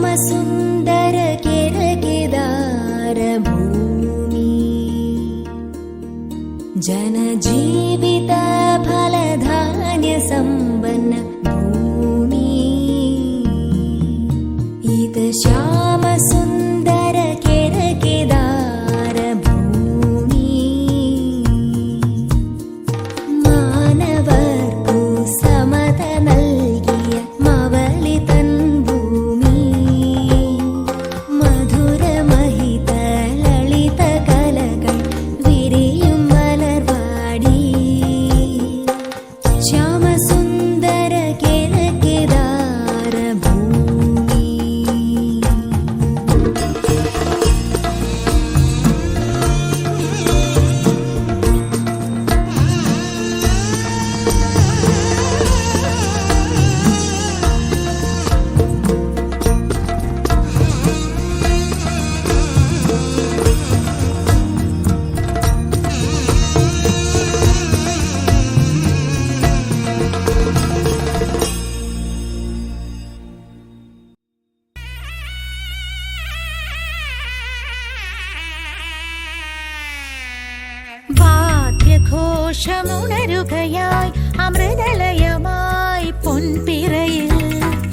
ശ്യാമസുന്ദര കിരകിദാര ഭൂമി ജനജീവിത ഫലധാന്യ സമ്പന്ന ഭൂമി ഇത് ശ്യാമസുന്ദര കിരകിദാര ഭൂമി മാനവർക്കു സമത നൽകിയ മവലി തൻ ഭൂമി മധുരമഹിത ലളിത കലകൾ വിരിയും മലർവാടി ശ്യാമസുന്ദര കിരകിദാര ഭൂമി. വാദ്യഘോഷമുണരുകയായി അമൃതലയമായി പൊൻപിറയിൽ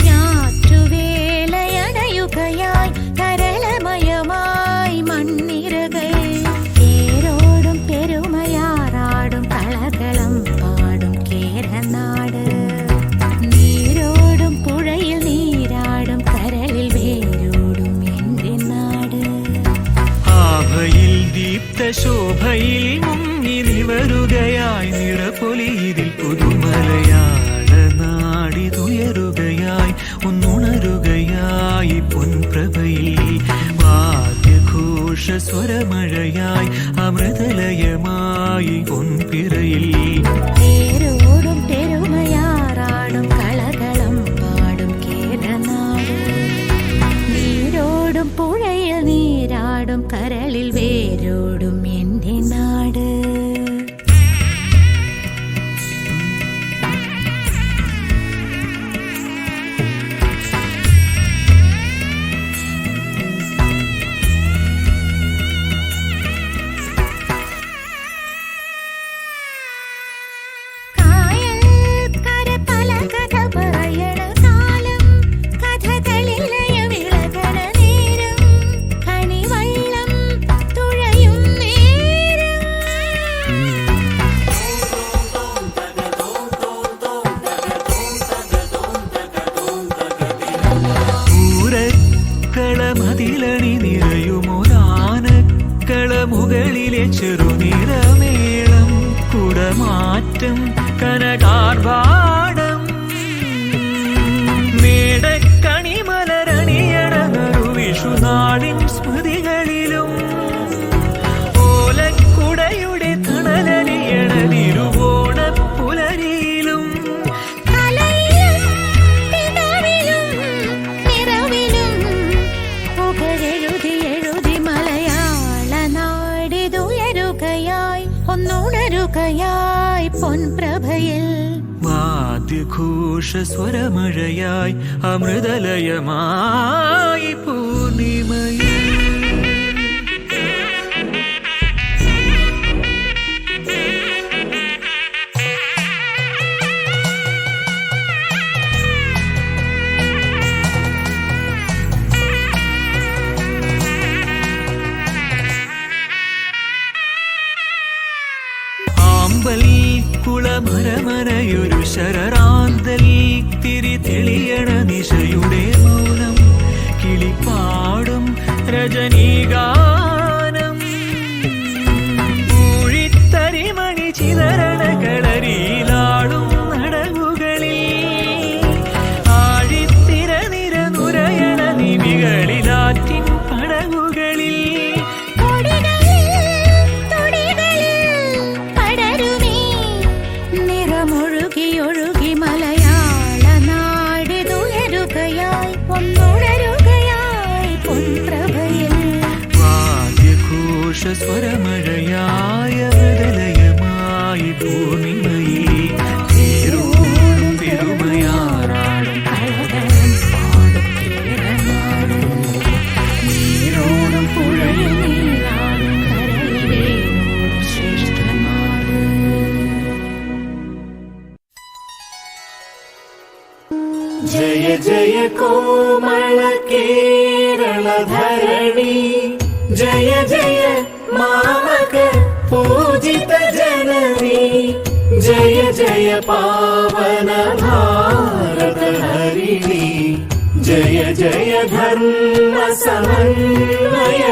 ഞാറ്റുവേലയണയുകയായി കരളമയമായി മണ്ണിരകൾ പേരോടും പെരുമയാറാടും കളകളം പാടും കേരനാട് നീരോടും പുഴയിൽ നീരാടും കരളിൽ വേരോടും എൻ്റെ നാട് ആഭയിൽ ദീപ്തശോഭയിൽ മുങ്ങി നിവരുകയായി നിറപൊലിയിൽ പുതുമലയാള നാടിതുയരുകയായി ഒന്നുണരുകയായി പൊൻപ്രഭയിൽ വാദ്യഘോഷ സ്വരമഴയായി അമൃതലയമായി പൊൻപിറയിൽ പേരോടും പെരുമയാറാടും കളകളം പാടും കേരനാട് നീരോടും പുഴയിൽ നീരാടും കരളിൽ വേരോടും എൻ്റെ നാട് കായൽ കര പല കഥ പറയണ കാലം കഥകളിൽ ലയമിളകണ നേരം കണിവള്ളം തുഴയും നേരം പൂരക്കളമതിലണി നിറയുമൊരാനക്കളമുകളിലെ ചെറുനിറമേളം കുടമാറ്റം കനകാർഭാടം മേടക്കണിമലരണിയണ നറുവിഷുനാളിൻ സ്മൃതികളിലും ഓലക്കുടയുടെ തണലണിയണ തിരുവോണപ്പുലരിയിലും കലയിലും പിതാവിലും നിറവിലും പുകഴെഴുതി എഴുതി മലയാള നാടിതുയരുകയായി ഒന്നുണരുകയായി പൊൻപ്രഭയിൽ വാദ്യഘോഷ സ്വരമഴയായി അമൃതലയമായി പൂർണിമയിൽ ആമ്പൽ കുളമരമനയൊരു ശരറാന്തൽ തിരി തെളിയണ നിശയുടെ മൗനം കിളിപ്പാടും രജനീഗാനം ൂഴിത്തരിമണി ചിതരണ കളരിയിലാളും നടകുകളിൽ ആഴിത്തിര നുരയണ നിമികളിലാറ്റിൻ പടകുകളിൽ നിറമൊഴുകിയൊഴുകി മലയാള നാടിതുയരുകയായി ഒന്നുണരുകയായി പൊൻപ്രഭയിൽ വാദ്യഘോഷ സ്വരമഴയായ ഹൃദയമായി പൂർണിമയിൽ പേരോടും പെരുമയാറാടും കളകളം പാടും കേരനാട് जय कोमल केरल धरणी जय जय मामक पूजित जननी जय जय पावन भारत हरिणी जय जय धर्म समन्वय